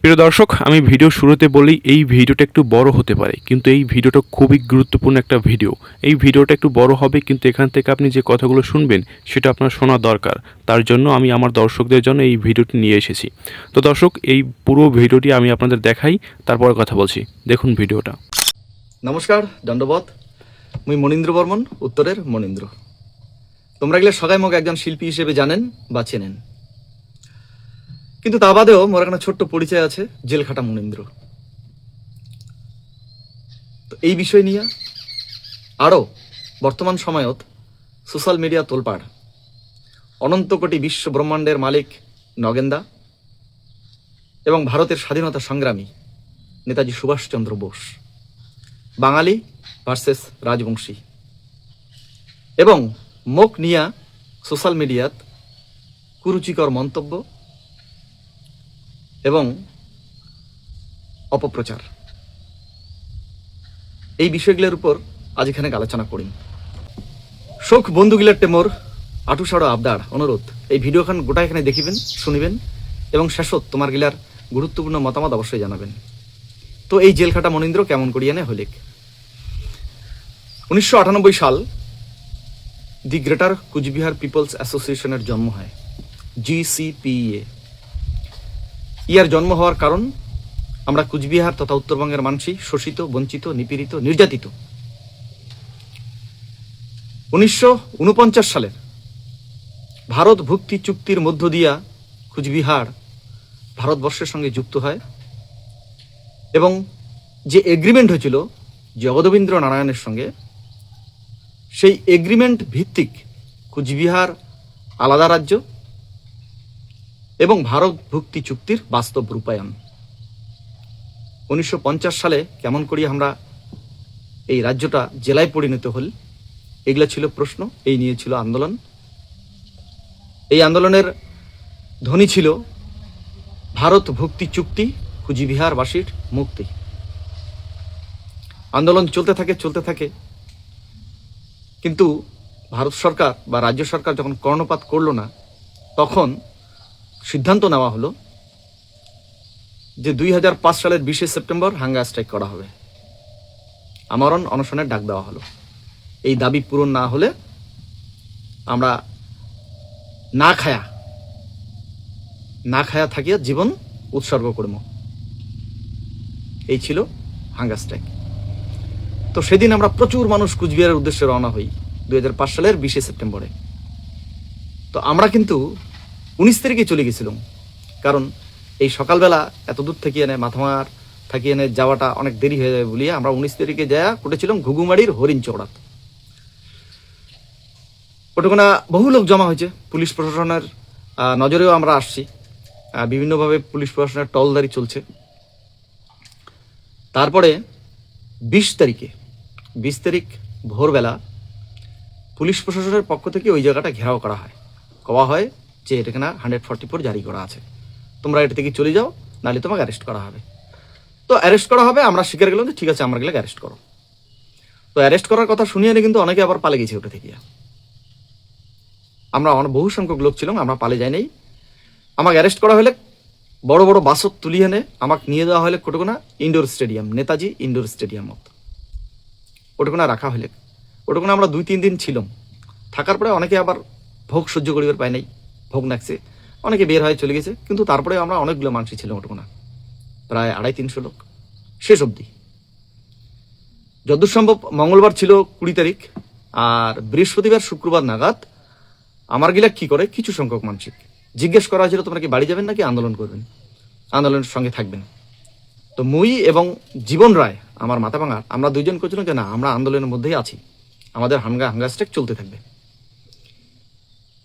প্রিয় দর্শক, আমি ভিডিও শুরুতে বলি এই ভিডিওটা একটু বড় হতে পারে, কিন্তু এই ভিডিওটা খুবই গুরুত্বপূর্ণ একটা ভিডিও। এই ভিডিওটা একটু বড় হবে, কিন্তু এখান থেকে আপনি যে কথাগুলো শুনবেন সেটা আপনার শোনা দরকার। তার জন্য আমি আমার দর্শকদের জন্য এই ভিডিওটি নিয়ে এসেছি। তো দর্শক, এই পুরো ভিডিওটি আমি আপনাদের দেখাই, তারপরে কথা বলছি। দেখুন ভিডিওটা। নমস্কার, দণ্ডবত। মুই মনীন্দ্র বর্মন, উত্তরের মনীন্দ্র। তোমরা গেলে সবাই মোক একজন শিল্পী হিসেবে জানেন বা চেনেন, কিন্তু তা বাদেও মোর একটা ছোট্ট পরিচয় আছে, জেলখাটা মনীন্দ্র। তো এই বিষয় নিয়ে আরও বর্তমান সময়ত সোশ্যাল মিডিয়া তোলপাড়। অনন্ত কোটি বিশ্ব ব্রহ্মাণ্ডের মালিক নগেন্দা এবং ভারতের স্বাধীনতা সংগ্রামী নেতাজি সুভাষচন্দ্র বোস, বাঙালি ভার্সেস রাজবংশী, এবং মোক নিয়া সোশ্যাল মিডিয়াত কুরুচিকর মন্তব্য এবং অপপ্রচার, এই বিষয়গুলোর উপর আজ এখানে আলোচনা করি। শোক বন্ধুগুলার টেমোর আটুসাড়ো আবদার অনুরোধ, এই ভিডিওখান গোটা এখানে দেখিবেন, শুনিবেন এবং শেষত তোমার গিলার গুরুত্বপূর্ণ মতামত অবশ্যই জানাবেন। তো এই জেলখাটা মনীন্দ্র কেমন করিয়ানে হইলেক। 1998 সাল দি গ্রেটার কুচবিহার পিপলস অ্যাসোসিয়েশনের জন্ম হয়, GCPA। ইয়ার জন্ম হওয়ার কারণ, আমরা কুচবিহার তথা উত্তরবঙ্গের মানুষই শোষিত, বঞ্চিত, নিপীড়িত, নির্যাতিত। 1949 সালের ভারত ভুক্তি চুক্তির মধ্য দিয়া কুচবিহার ভারতবর্ষের সঙ্গে যুক্ত হয় এবং যে এগ্রিমেন্ট হয়েছিল জগদবীন্দ্র নারায়ণের সঙ্গে, সেই এগ্রিমেন্ট ভিত্তিক কুচবিহার আলাদা রাজ্য এবং ভারত ভুক্তি চুক্তির বাস্তব রূপায়ণ। 1950 সালে কেমন করি আমরা এই রাজ্যটা জেলায় পরিণত হল, এগুলা ছিল প্রশ্ন, এই নিয়ে ছিল আন্দোলন। এই আন্দোলনের ধ্বনি ছিল ভারত ভুক্তি চুক্তি, কুচবিহারবাসীর মুক্তি। আন্দোলন চলতে থাকে, কিন্তু ভারত সরকার বা রাজ্য সরকার যখন কর্ণপাত করল না, তখন সিদ্ধান্ত নেওয়া হলো যে 2005 সালের 20 সেপ্টেম্বর হাঙ্গার স্ট্রাইক করা হবে, আমরণ অনশনের ডাক দেওয়া হলো। এই দাবি পূরণ না হলে আমরা না খায়া থাকিয়া জীবন উৎসর্গ করব, এই ছিল হাঙ্গার স্ট্রাইক। তো সেদিন আমরা প্রচুর মানুষ কুচবিহারের উদ্দেশ্যে রওনা হই 2005 সালের 20 সেপ্টেম্বরে। তো আমরা কিন্তু 19 তারিখে চলে গেছিলাম, কারণ এই সকালবেলা এত দূর থেকে এনে মাথামার থাকি এনে যাওয়াটা অনেক দেরি হয়ে যাবে বলিয়া আমরা 19 তারিখে যাওয়া করেছিলাম ঘুঘুমারির হরিণ চৌড়াত। ওটুকুনা বহু লোক জমা হয়েছে, পুলিশ প্রশাসনের নজরেও আমরা আসছি, বিভিন্নভাবে পুলিশ প্রশাসনের টলদারি চলছে। তারপরে 20 তারিখ ভোরবেলা পুলিশ প্রশাসনের পক্ষ থেকে ওই জায়গাটা ঘেরাও করা হয়, কওয়া হয় যে এটা কিনা 144 জারি করা আছে, তোমরা এটা থেকে চলে যাও, নাহলে তোমাকে অ্যারেস্ট করা হবে। তো অ্যারেস্ট করা হবে, আমরা স্বীকার গেলাম যে ঠিক আছে, আমরা গেলে অ্যারেস্ট করো। তো অ্যারেস্ট করার কথা শুনিয়ে কিন্তু অনেকে আবার পালে গেছে ওটা থেকে। আমরা বহু সংখ্যক লোক ছিলাম, আমরা পালে যাই নাই। আমাকে অ্যারেস্ট করা হলে বড় বড় বাসত তুলিয়ে এনে আমাকে নিয়ে যাওয়া হলে কোটকোনা ইনডোর স্টেডিয়াম, নেতাজি ইনডোর স্টেডিয়ামত ওটুকুনা রাখা হলে। ওটুকুনা আমরা 2-3 দিন ছিলাম। থাকার পরে অনেকে আবার ভোগ সহ্য করিবার পায় নাই, ভোগ নাকছে, অনেকে বের হয়ে চলে গেছে, কিন্তু তারপরে আমরা অনেকগুলো মানুষই ছিলাম ওটুকুনা, প্রায় 250-300 লোক শেষ অবধি। যতদূর সম্ভব মঙ্গলবার ছিল 20 তারিখ, আর বৃহস্পতিবার শুক্রবার নাগাদ আমার গিলা কি করে কিছু সংখ্যক মানসিক জিজ্ঞেস করা হয়েছিল, তোমরা কি বাড়ি যাবেন নাকি আন্দোলন করবেন, আন্দোলনের সঙ্গে থাকবেন। তো মুই এবং জীবন রায়, আমার মাথা ভাঙার, আমরা দুইজন করছিলাম যে না, আমরা আন্দোলনের মধ্যেই আছি, আমাদের হাঙ্গার স্ট্রাইক চলতে থাকবে।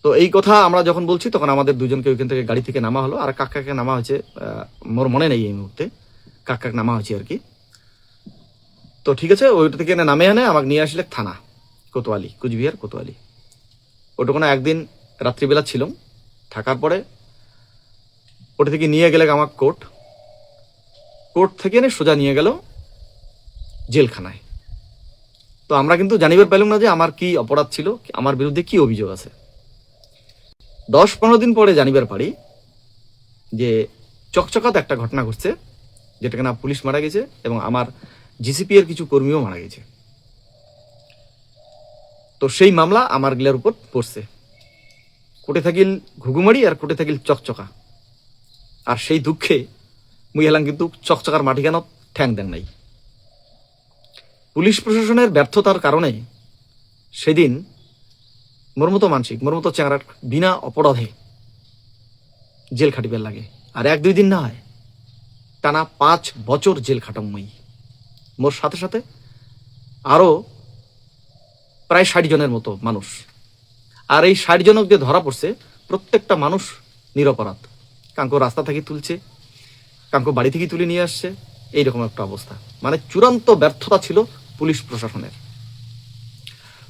তো এই কথা আমরা যখন বলছি, তখন আমাদের দুজনকে ওইখান থেকে গাড়ি থেকে নামা হলো, আর কাকাকে নামা হয়েছে, মোর মনে নেই এই মুহূর্তে, কাকাকে নামা হয়েছে আর কি। তো ঠিক আছে, ওইটা থেকে নামে আনে আমাকে নিয়ে আসলে থানা কোতোয়ালি, কুচবিহার কোতোয়ালি। ওটুকুনা একদিন রাত্রিবেলা ছিলাম, থাকার পরে ওটা থেকে নিয়ে গেলে আমার কোর্ট থেকে এনে সোজা নিয়ে গেল জেলখানায়। তো আমরা কিন্তু জানিবার পাইলাম না যে আমার কি অপরাধ ছিল, আমার বিরুদ্ধে কি অভিযোগ আছে। 10-15 দিন পরে জানিবার পারি যে চকচকাতে একটা ঘটনা ঘটছে, যেটা কিনা পুলিশ মারা গেছে এবং আমার জিসিপি এর কিছু কর্মীও মারা গেছে। তো সেই মামলা আমার গিলার উপর পড়ছে। কোটে থাকিল ঘুঘুমারি আর কোটে থাকিল চকচকা। আর সেই দুঃখে মুই হেলাম কিন্তু চকচকার মাটি কেন ঠ্যাং দেন নাই। পুলিশ প্রশাসনের ব্যর্থতার কারণে সেদিন মোর মতো মানসিক, মোর মতো চ্যাংরার বিনা অপরাধে জেল খাটিবার লাগে। আর 1-2 দিন না হয়, টানা 5 বছর জেল খাটাম মুই। মোর সাথে সাথে আরো প্রায় 60 জনের মতো মানুষ। আর এই 60 জনক যে ধরা পড়ছে, প্রত্যেকটা মানুষ নিরপরাধ। কাঙ্কো রাস্তা থেকে তুলছে, কাঙ্কো বাড়ি থেকে তুলে নিয়ে আসছে, এইরকম একটা অবস্থা। মানে চূড়ান্ত ব্যর্থতা ছিল পুলিশ প্রশাসনের।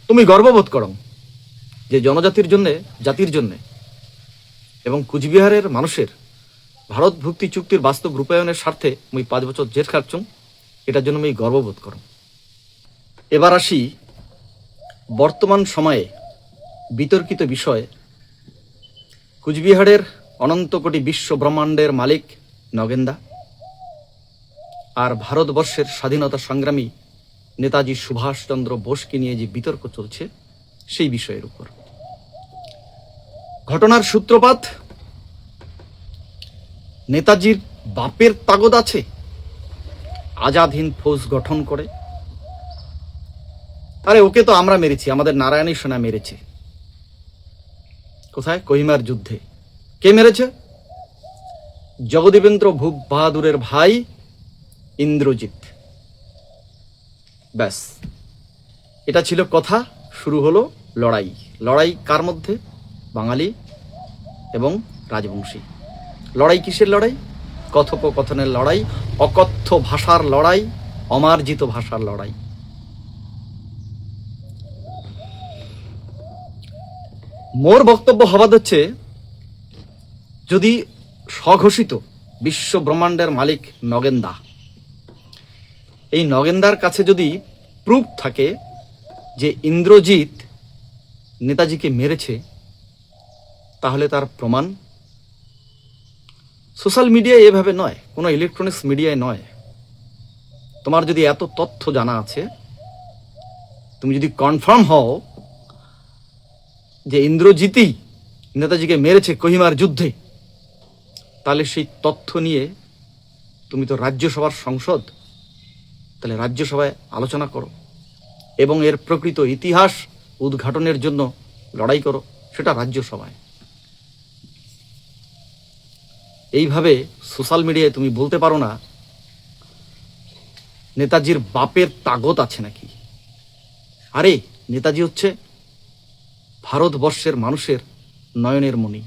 তুমি গর্ববোধ করো যে জনজাতির জন্যে, জাতির জন্যে এবং কুচবিহারের মানুষের ভারত ভুক্তি চুক্তির বাস্তব রূপায়ণের স্বার্থে মুই 5 বছর জেল খাটছুম, এটার জন্য আমি গর্ববোধ করো। এবার আসি বর্তমান সময়ে বিতর্কিত বিষয়, কুচবিহারের অনন্ত কোটি বিশ্ব ব্রহ্মাণ্ডের মালিক নগেনদা আর ভারতবর্ষের স্বাধীনতা সংগ্রামী নেতাজি সুভাষচন্দ্র বোসকে নিয়ে যে বিতর্ক চলছে, সেই বিষয়ের উপর। ঘটনার সূত্রপাত নেতাজির বাপের তাগদ আছে আজাদ হিন্দ ফৌজ গঠন করে। আরে ওকে তো আমরা মেরেছি, আমাদের নারায়ণী সেনা মেরেছে। কোথায়? কোহিমার যুদ্ধে। কে মেরেছে? জগদীবেন্দ্র ভূপ বাহাদুরের ভাই ইন্দ্রজিৎ। ব্যাস, এটা ছিল কথা। শুরু হলো লড়াই। লড়াই কার মধ্যে? বাঙালি এবং রাজবংশী। লড়াই কিসের লড়াই? কথোপকথনের লড়াই, অকথ্য ভাষার লড়াই, অমার্জিত ভাষার লড়াই। মোর বক্তব্য হওয়া হচ্ছে, যদি স্বঘোষিত বিশ্ব ব্রহ্মাণ্ডের মালিক নগেনদা, এই নগেনদার কাছে যদি প্রুফ থাকে যে ইন্দ্রজিৎ নেতাজিকে মেরেছে, তাহলে তার প্রমাণ সোশ্যাল মিডিয়ায় এভাবে নয়, কোনো ইলেকট্রনিক্স মিডিয়ায় নয়। তোমার যদি এত তথ্য জানা আছে, তুমি যদি কনফার্ম হও যে ইন্দ্রজিৎই নেতাজিকে মেরেছে কোহিমার যুদ্ধে, তাহলে সেই তথ্য নিয়ে তুমি তো রাজ্যসভার সংসদ, তাহলে রাজ্যসভায় আলোচনা করো এবং এর প্রকৃত ইতিহাস উদ্ঘাটনের জন্য লড়াই করো, সেটা রাজ্যসভায়। এইভাবে সোশ্যাল মিডিয়ায় তুমি বলতে পারো না নেতাজির বাপের তাগত আছে নাকি। আরে নেতাজি হচ্ছে ভারতবর্ষের মানুষের নয়নের মণি,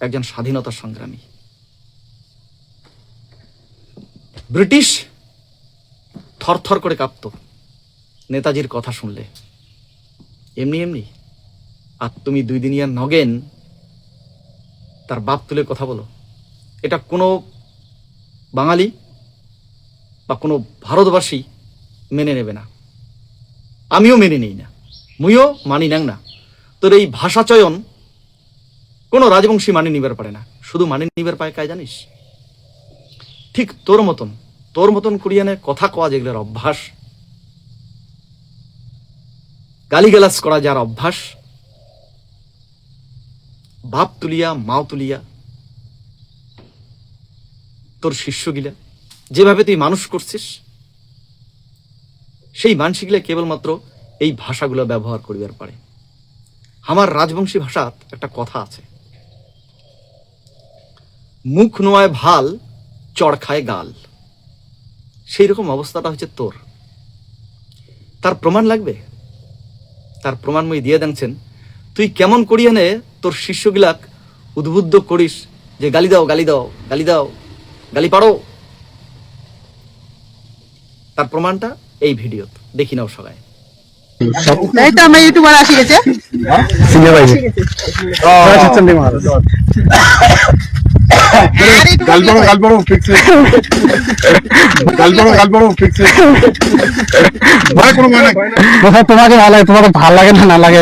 একজন স্বাধীনতা সংগ্রামী। ব্রিটিশ থরথর করে কাঁপত নেতাজির কথা শুনলে, এমনি এমনি। আর তুমি 2 দিনিয়ার নগেন তার বাপ তুলে কথা বলো, এটা কোনো বাঙালি বা কোনো ভারতবাসী মেনে নেবে না। আমিও মেনে নেই না, মুইও মানি না। তোর এই ভাষা চয়ন কোনো রাজবংশী মানি নিবার পারে না। শুধু মানি নিবার পায় কায় জানিস? ঠিক তোর মতন করিয়ানে কথা কওয়া যেগুলোর অভ্যাস, গালিগালাজ করা যার অভ্যাস, বাপ তুলিয়া মাও তুলিয়া তোর শিষ্যগিলা যেভাবে তুই মানুষ করছিস, সেই মানসিকগুলা কেবলমাত্র এই ভাষাগুলো ব্যবহার করিবার পারে। আমার রাজবংশী ভাষাত একটা কথা আছে, মুখ নোয়ায় ভাল, চড় খায় গাল। সেই রকম অবস্থাটা হচ্ছে তোর। তার প্রমাণ লাগবে? তার প্রমাণ মই দিয়ে দেনছেন। তুই কেমন করিয়া নে তোর শিষ্যগুলাক উদ্বুদ্ধ করিস যে গালি দাও, গালি দাও, গালি দাও, গালি পাড়ো। তার প্রমাণটা এই ভিডিও দেখি নাও সবাই। এই তো আমরা ইউটিউবার আসি গেছে গালপাড়ো ফিক্স গালপাড়ো ফিক্স ভয় কোনো ভয় নাই কোথায় তোমাকে ভালো লাগে, তোমাকে ভালো লাগে না লাগে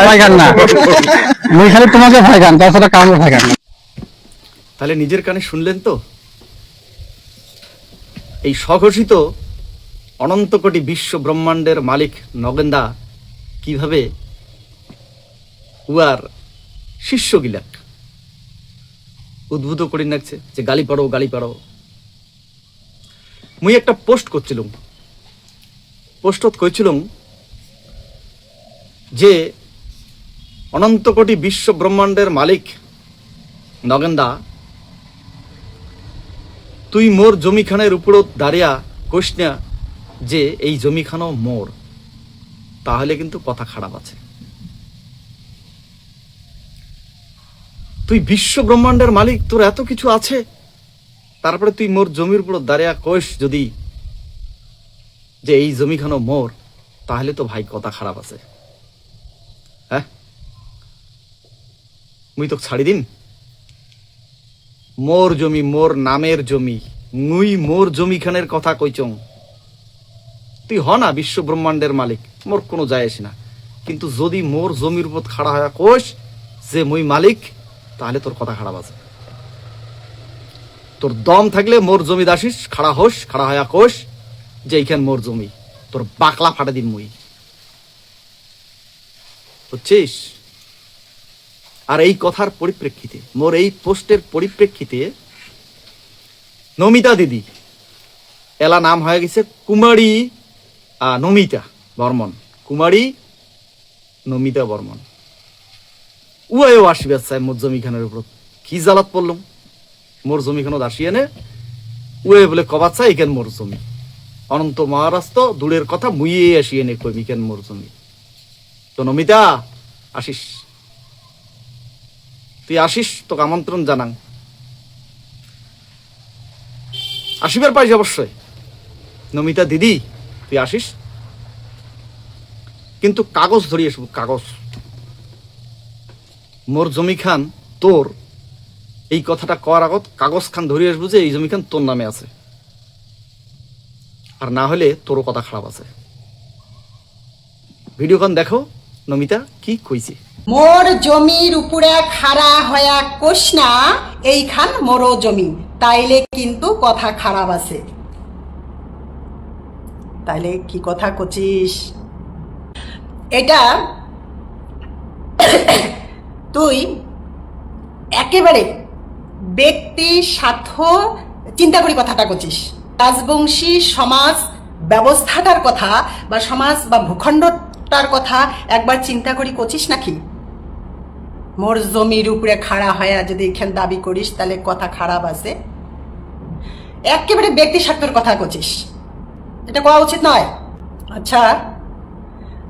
ভয় গান না, মুই খালি তোমাকে ভয় গান, তাছাড়া কাউকে ভয় গান না। তাহলে নিজের কানে শুনলেন তো, এই স্বঘোষিত অনন্ত কোটি বিশ্ব ব্রহ্মাণ্ডের মালিক নগেন্দা কিভাবে উয়ার শিষ্যগিলাক উদ্ভূত করে রাখছে যে গালি পাড়ো। মুই একটা পোস্ট করছিলাম, পোস্টত কইছিলাম যে অনন্ত কোটি বিশ্ব ব্রহ্মাণ্ডের মালিক নগেন্দা, তুই মোর জমিখানের উপরত দাঁড়িয়া কইস না যে এই জমিখানও মোর, তাহলে কিন্তু কথা খারাপ আছে। তুই বিশ্ব ব্রহ্মাণ্ডের মালিক, তোর এত কিছু আছে, তারপরে তুই মোর জমির উপর দাঁড়িয়া কইস যদি যে এই জমিখানও মোর, তাহলে তো ভাই কথা খারাপ আছে। হ্যাঁ, মুই তো ছাড়ি দিন, মোর জমি, মোর নামের জমি, মুই মোর জমিখানের কথা কইচং। তুই হ না বিশ্ব ব্রহ্মাণ্ডের মালিক, মোর কোনো যায় আসে না, কিন্তু যদি মোর জমির উপর খাড়া হয়ে কোষ যে মুই মালিক, তাহলে তোর কথা খারাপ আছে। তোর দম থাকলে মোর জমি দাসিস, খাড়া হোস, খাড়া হয়ে কোষ যে এইখান মোর জমি, তোর বাকলা ফাটে দিন মুই, বুঝছিস? আর এই কথার পরিপ্রেক্ষিতে, মোর এই পোস্টের পরিপ্রেক্ষিতে নমিতা দিদি, এলা নাম হয়ে গেছে কুমারী নমিতা বর্মন, কুমারী নমিতা বর্মন, উয়াও আসবে চাই মোর জমিখানের উপর। কি জ্বালাত পড়লাম, মোর জমিখানত আসিয়ে নে উয়ে বলে কবাত চাই এখান মোর জমি, অনন্ত মহারাষ্ট্র দূরের কথা মুইয়ে আসিয়ে নে কই এখান মোর জমি। তো নমিতা আসিস, তুই আসিস, তোকে আমন্ত্রণ জানাং, আসিবার পাইস অবশ্যই। নমিতা দিদি তুই আসিস, কিন্তু কাগজ ধরিয়ে আসবো, কাগজ। মোর জমি খান তোর, এই কথাটা করার আগত কাগজ খান ধরিয়ে আসবো যে এই জমি খান তোর নামে আছে, আর না হলে তোরও কথা খারাপ আছে। ভিডিও খান দেখো নমিতা কি কইছে। মোর জমির উপরে খাড়া হয়া কোষ না এইখান মোরও জমি, তাইলে কিন্তু কথা খারাপ আছে। তাইলে কি কথা কচিস? এটা তুই একেবারে ব্যক্তি স্বার্থ চিন্তা করি কথাটা কচিস। রাজবংশী সমাজ ব্যবস্থাটার কথা বা সমাজ বা ভূখণ্ডটার কথা একবার চিন্তা করি কচিস নাকি? মোর জমির উপরে খাড়া হয়ে যদি এখানে দাবি করিস তাহলে কথা খারাপ আছে, একেবারে ব্যক্তি স্বার্থের কথা কচিস, এটা করা উচিত নয়। আচ্ছা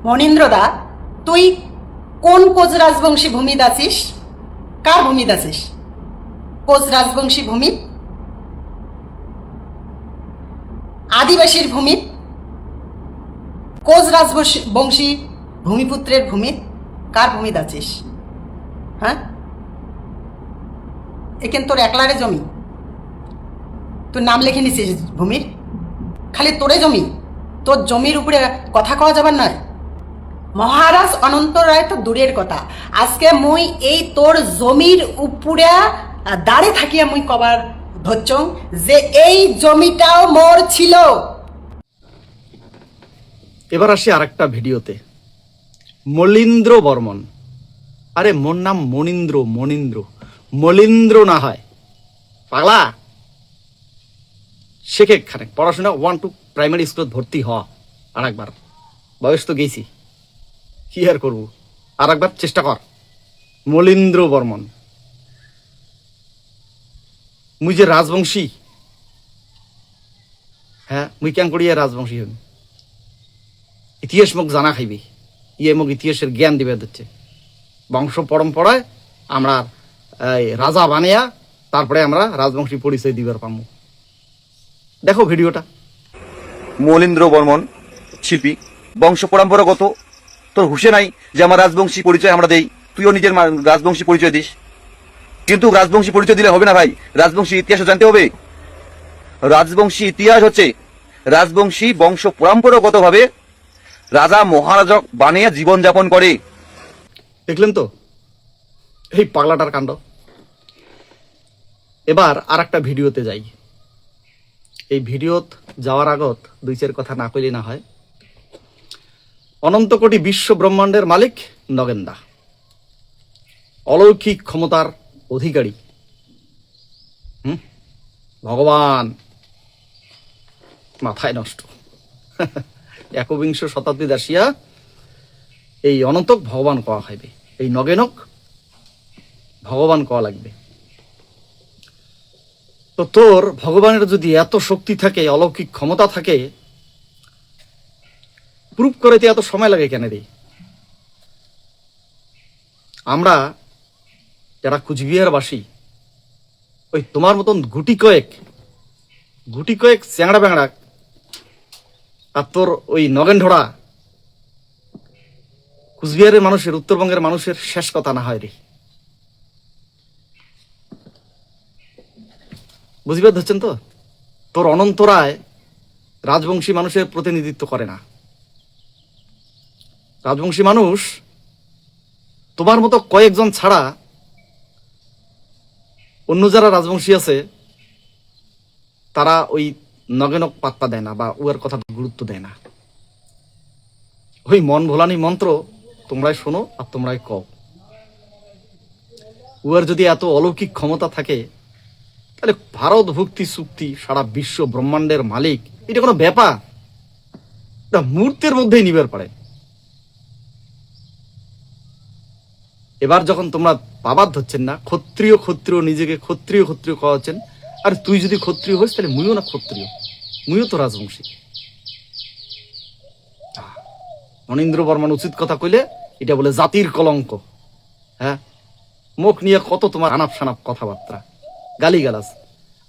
মনীন্দ্রদা, তুই কোন কোচ রাজবংশী ভূমি আছিস? কার ভূমি আছিস? কোচ রাজবংশী ভূমি, আদিবাসীর ভূমি, কোচ রাজবংশী ভূমিপুত্রের ভূমি, কার ভূমি আছিস? হ্যাঁ, এখানে তোর একলারে জমি, তোর নাম লিখে নিছিস ভূমির, খালি তোরে জমি, তোর জমির উপরে কথা কওয়া যাবার নয়। মহারাজ অনন্ত রায় তো দূরের কথা, আজকে মুই এই তোর জমির উপরে দাঁড়ে থাকিয়া মুই কবার ধরছং যে এই জমিটাও মোর ছিল। এবার আসি আরেকটা ভিডিওতে। মলীন্দ্র বর্মন, আরে মোর নাম মনীন্দ্র, মলীন্দ্র না হয় পাগলা। শেখে খানে পড়াশোনা 1 to প্রাইমারি স্কুলত ভর্তি হ, আর একবার বয়স তো গেছি, কি আর করবো, আর একবার চেষ্টা কর। মলীন্দ্র বর্মন, মুই যে রাজবংশী, হ্যাঁ মুই কেন করি রাজবংশী হবি? ইতিহাস মোক জানা খাইবি, ইয়ে মোক ইতিহাসের জ্ঞান দিবে দিচ্ছে। বংশ পরম্পরায় আমরা রাজা বানিয়া তারপরে আমরা রাজবংশী পরিচয় দিবার পাবো। দেখো ভিডিওটা। মলীন্দ্র বর্মন শিল্পী, বংশ পরম্পরাগত, তোর হুশে নাই যে আমার রাজবংশী পরিচয় আমরা দেই, তুইও নিজের রাজবংশী পরিচয় দিস। কিন্তু রাজবংশী পরিচয় দিলে হবে না ভাই, রাজবংশী ইতিহাস জানতে হবে। রাজবংশী ইতিহাস হচ্ছে রাজবংশী বংশ পরম্পরাগত ভাবে রাজা মহারাজা বানিয়ে জীবন যাপন করে। দেখলেন তো এই পাগলাটার কাণ্ড। এবার আর একটা ভিডিওতে যাই। এই ভিডিওত যাওয়ার আগত দুই চার কথা না কইলে না হয়। অনন্ত কোটি বিশ্ব ব্রহ্মাণ্ডের মালিক নগেনদা, অলৌকিক ক্ষমতার অধিকারী, ভগবান, মাথায় নষ্ট। একবিংশ শতাব্দীতে আসিয়া এই অনন্তক ভগবান কওয়া হইবে, এই নগেনক ভগবান কওয়া লাগবে। তো তোর ভগবানের যদি এত শক্তি থাকে, অলৌকিক ক্ষমতা থাকে, প্রুফ করতে এত সময় লাগে কেন রে? আমরা যারা কুচবিহারবাসী, ওই তোমার মতন গুটি কয়েক চ্যাংড়া ব্যাংড়া আর তোর ওই নগেন ঢোড়া কুচবিহারের মানুষের, উত্তরবঙ্গের মানুষের শেষ কথা না হয় রে। বুঝিবার ধরছেন তো? তোর অনন্ত রায় রাজবংশী মানুষের প্রতিনিধিত্ব করে না। রাজবংশী মানুষ তোমার মতো কয়েকজন ছাড়া অন্য যারা রাজবংশী আছে তারা ওই নগেনক পাত্তা দেয় না বা উয়ার কথা গুরুত্ব দেয় না। ওই মন ভোলানি মন্ত্র তোমরাই শোনো আর তোমরাই কও। উয়ার যদি এত অলৌকিক ক্ষমতা থাকে তাহলে ভারত ভুক্তি চুক্তি, সারা বিশ্ব ব্রহ্মাণ্ডের মালিক, এটা কোনো ব্যাপার? এটা মুহূর্তের মধ্যেই নিবার পারে। এবার যখন তোমরা বাবার ধরছেন না, ক্ষত্রিয় নিজেকে ক্ষত্রিয় কওয়া হচ্ছেন, আর তুই যদি ক্ষত্রিয় হইস তাহলে মুইও না ক্ষত্রিয়, মুইও তো রাজবংশী। মনীন্দ্র বর্মন উচিত কথা কইলে এটা বলে জাতির কলঙ্ক। হ্যাঁ, মুখ নিয়ে কত তোমার আনাপ সানাপ কথাবার্তা, গালিগালাজ।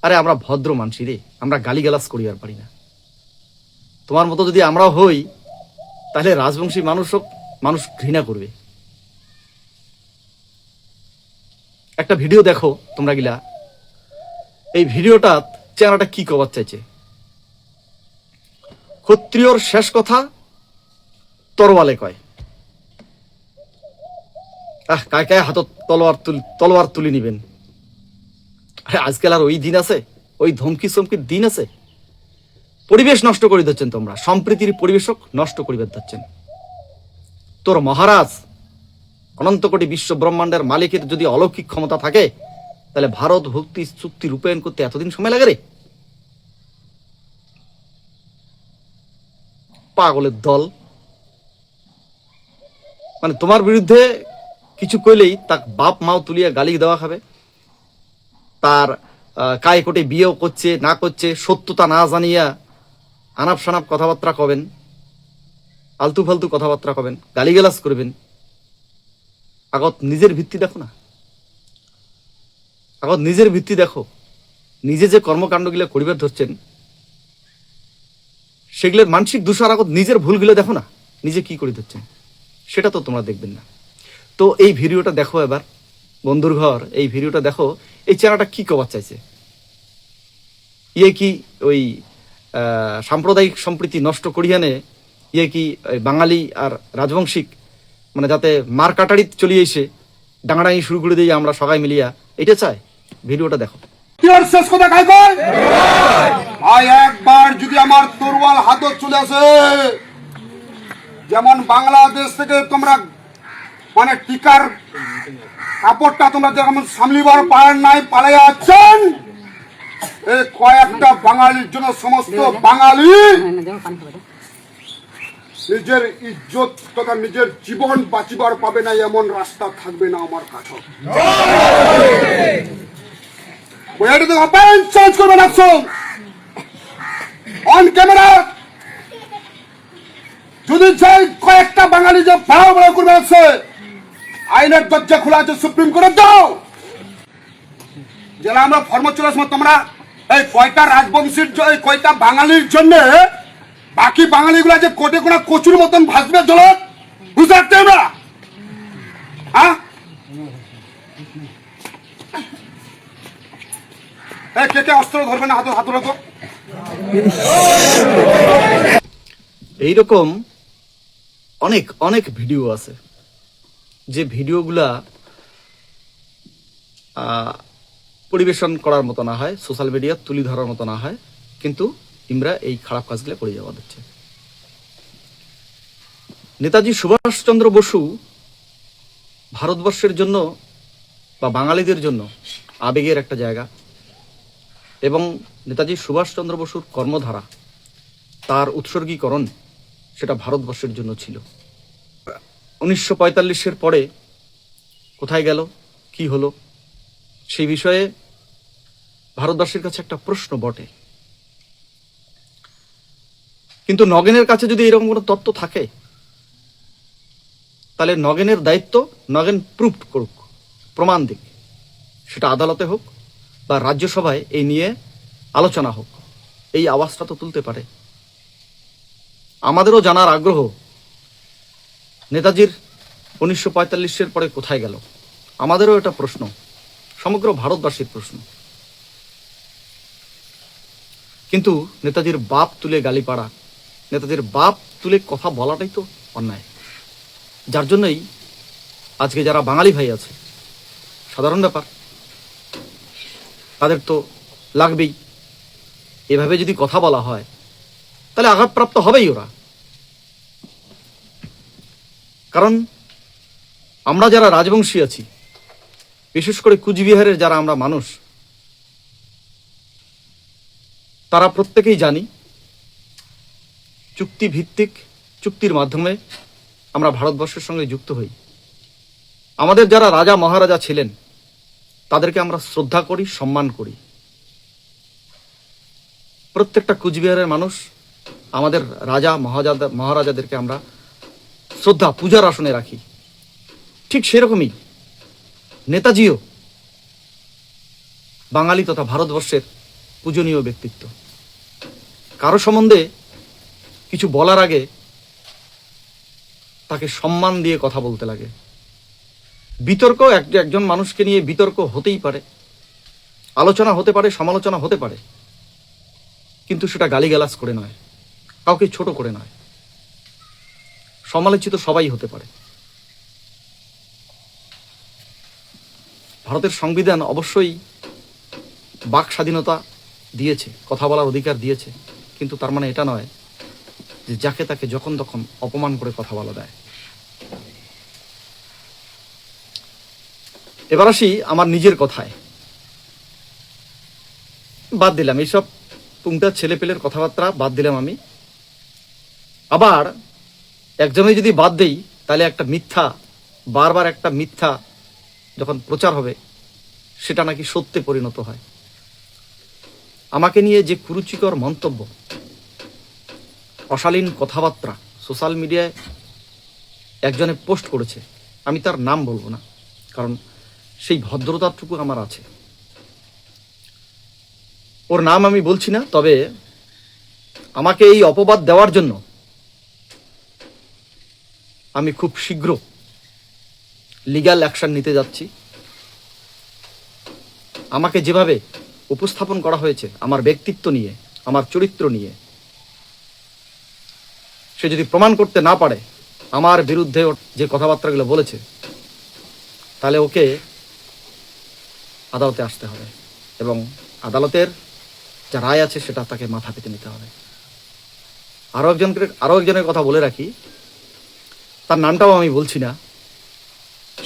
আরে আমরা ভদ্র মানসি রে, আমরা গালিগালাজ করি আর পারি না। তোমার মতো যদি আমরাও হই তাহলে রাজবংশী মানুষ ঘৃণা করবে। একটা ভিডিও দেখো তোমরা গিলা, এই ভিডিওটা চেহারাটা কি কবার চাইছে। ক্ষত্রিয়র শেষ কথা তরওয়ালে কয়। কায় কায় হাতত তলোয়ার তুলি নিবেন? আরে আজকাল আর ওই দিন আছে? ওই ধমকি চমকির দিন আছে? পরিবেশ নষ্ট করে দিচ্ছেন তোমরা, সম্প্রীতির পরিবেশক নষ্ট করিবার দিচ্ছেন। তোর মহারাজ অনন্ত কোটি বিশ্ব ব্রহ্মাণ্ডের মালিকের যদি অলৌকিক ক্ষমতা থাকে তাহলে ভারত ভুক্তি চুক্তি রূপায়ণ করতে এতদিন সময় লাগে রে? পাগলের দল। মানে তোমার বিরুদ্ধে কিছু কইলেই তাক বাপ মাও তুলিয়া গালি দেওয়া খাবে, তার কায় কোটে বিয়েও করছে না করছে সত্যতা না জানিয়া আনাপ সানাপ কথাবার্তা কবেন, আলতু ফালতু কথাবার্তা কবেন, গালিগালাজ করবেন। আগত নিজের ভিত্তি দেখো না, আগত নিজের ভিত্তি দেখো। নিজে যে কর্মকাণ্ডগুলো করিবার ধরছেন সেগুলোর মানসিক দূষার আগত নিজের ভুলগুলো দেখো না, নিজে কি করে ধরছেন সেটা তো তোমরা দেখবেন না। তো এই ভিডিওটা দেখো এবার, বন্ধুর ঘর, এই ভিডিওটা দেখো। এই চেহারাটা কি কবার চাইছে? ইয়ে কি ওই সাম্প্রদায়িক সম্প্রীতি নষ্ট করিয়ানে ইয়ে কি বাঙালি আর রাজবংশিক মানে যাতে মার কাটারি চলিয়ে এসে ডাঙাডাঙি শুরু করে দিয়ে আমরা সবাই মিলিয়া, এটা চাই? ভিডিওটা দেখো। শেষ কথা কাই কয় ভাই, একবার যদি আমার তরোয়াল হাতত চলে আসে, যেমন বাংলাদেশ থেকে তোমরা মানে টিকার কাপড়টা তোমরা যেমন সামলিবার পায়ের নাই পালাই আছেন, এই কয়েকটা বাঙালির জন্য সমস্ত বাঙালি নিজের ইজ্জত তথা নিজের জীবন বাঁচিবার পাবে না, এমন রাস্তা থাকবে না আমার কাছে। চেঞ্জ করবে না অন ক্যামেরা। যদি যে কয়েকটা বাঙালি যে ভাড়া ভাড়া করবে আছে, আইনের দরজা খোলা আছে সুপ্রিম কোর্টে দাও। যেটা আমরা ফর্ম চলে সময় তোমরা এই কয়টা রাজবংশীর এই কয়টা বাঙালির জন্য বাকি বাঙালিগুলা যে কোটে কোনা কচুর মতন ভাসবে জল বুঝতে পারতে না? হ্যাঁ, এই কে কে অস্ত্র ধরবে না? হাত রাখো। এইরকম অনেক অনেক ভিডিও আছে, যে ভিডিওগুলা পরিবেশন করার মতো না হয়, সোশ্যাল মিডিয়া তুলি ধরার মতো না হয়, কিন্তু ইমরা এই খারাপ কাজগুলো করে যাওয়া দিচ্ছে। নেতাজি সুভাষচন্দ্র বসু ভারতবর্ষের জন্য বা বাঙালিদের জন্য আবেগের একটা জায়গা, এবং নেতাজি সুভাষচন্দ্র বসুর কর্মধারা, তার উৎসর্গীকরণ, সেটা ভারতবর্ষের জন্য ছিল। 1945-এর পরে কোথায় গেল, কি হলো, সেই বিষয়ে ভারতবাসীর কাছে একটা প্রশ্ন বটে। কিন্তু নগেনের কাছে যদি এরকম কোনো তত্ত্ব থাকে, তাহলে নগেনের দায়িত্ব, নগেন প্রুফ করুক, প্রমাণ দিক, সেটা আদালতে হোক বা রাজ্যসভায় এই নিয়ে আলোচনা হোক, এই আওয়াজটা তো তুলতে পারে। আমাদেরও জানার আগ্রহ, নেতাজির 1945-এর পরে কোথায় গেল, আমাদেরও এটা প্রশ্ন, সমগ্র ভারতবাসীর প্রশ্ন। কিন্তু নেতাজির বাপ তুলে গালি পাড়া, নেতাজির বাপ তুলে কথা বলাটাই তো অন্যায়। যার জন্যই আজকে যারা বাঙালি ভাই আছে, সাধারণ ব্যাপার, তাদের তো লাগবেই। এভাবে যদি কথা বলা হয় তাহলে আঘাতপ্রাপ্ত হবেই ওরা। কারণ আমরা যারা রাজবংশী আছি, বিশেষ করে কুচবিহারের যারা আমরা মানুষ, তারা প্রত্যেকেই জানি চুক্তিভিত্তিক, চুক্তির মাধ্যমে আমরা ভারতবর্ষের সঙ্গে যুক্ত হই। আমাদের যারা রাজা মহারাজা ছিলেন, তাদেরকে আমরা শ্রদ্ধা করি, সম্মান করি। প্রত্যেকটা কুচবিহারের মানুষ আমাদের রাজা মহারাজাদেরকে আমরা শ্রদ্ধা, পূজার আসনে রাখি। ঠিক সেরকমই নেতাজিও বাঙালি তথা ভারতবর্ষের পূজনীয় ব্যক্তিত্ব। কারো সম্বন্ধে কিছু বলার আগে তাকে সম্মান দিয়ে কথা বলতে লাগে। বিতর্ক, একজন মানুষকে নিয়ে বিতর্ক হতেই পারে, আলোচনা হতে পারে, সমালোচনা হতে পারে, কিন্তু সেটা গালিগালাজ করে নয়, কাউকে ছোট করে নয়। সমালোচিত সবাই হতে পারে। ভারতের সংবিধান অবশ্যই বাক স্বাধীনতা দিয়েছে, কথা বলার অধিকার দিয়েছে, কিন্তু তার মানে এটা নয় যে যাকে তাকে যখন তখন অপমান করে কথা বলা দেয়। এবার আসি আমার নিজের কথায়। বাদ দিলাম এইসব পুংটা ছেলেপেলের কথাবার্তা, বাদ দিলাম আমি। আবার একজনে যদি বাদ দেই, তাহলে একটা মিথ্যা, বারবার একটা মিথ্যা যখন প্রচার হবে, সেটা নাকি সত্যে পরিণত হয়। আমাকে নিয়ে যে কুরুচিকর মন্তব্য, অশালীন কথাবার্তা সোশ্যাল মিডিয়ায় একজনে পোস্ট করেছে, আমি তার নাম বলবো না, কারণ সেই ভদ্রতাটুকু আমার আছে। ওর নাম আমি বলছি না, তবে আমাকে এই অপবাদ দেওয়ার জন্য আমি খুব শীঘ্র লিগ্যাল অ্যাকশন নিতে যাচ্ছি। আমাকে যেভাবে উপস্থাপন করা হয়েছে, আমার ব্যক্তিত্ব নিয়ে, আমার চরিত্র নিয়ে, সে যদি প্রমাণ করতে না পারে আমার বিরুদ্ধে যে কথাবার্তাগুলো বলেছে, তাহলে ওকে আদালতে আসতে হবে, এবং আদালতের যা রায় আছে সেটা তাকে মাথা পেতে নিতে হবে। আরো একজনের কথা বলে রাখি, তার নামটাও আমি বলছি না।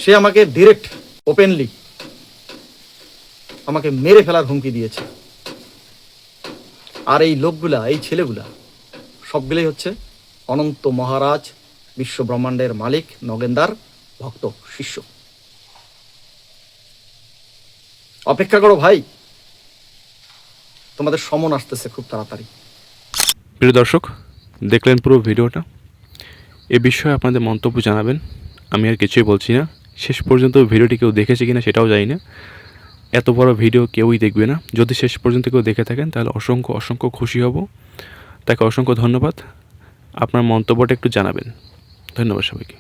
সে আমাকে ডিরেক্ট, ওপেনলি আমাকে মেরে ফেলার হুমকি দিয়েছে। আর এই লোকগুলা, এই ছেলেগুলা সবগুলোই হচ্ছে অনন্ত মহারাজ, বিশ্ব ব্রহ্মাণ্ডের মালিক নগেনদার ভক্ত, শিষ্য। অপেক্ষা করো ভাই, তোমাদের সমন আসতেছে খুব তাড়াতাড়ি। প্রিয় দর্শক, দেখলেন পুরো ভিডিওটা। এ বিষয়ে আপনাদের মন্তব্য জানাবেন। আমি আর কিছুই বলছি না। শেষ পর্যন্ত ভিডিওটি কেউ দেখেছে কিনা সেটাও জানি না। এত বড় ভিডিও কেউই দেখবে না। যদি শেষ পর্যন্ত কেউ দেখে থাকেন তাহলে অসংখ্য অসংখ্য খুশি হব। তাকে অসংখ্য ধন্যবাদ। আপনার মন্তব্যটা একটু জানাবেন। ধন্যবাদ সবাইকে।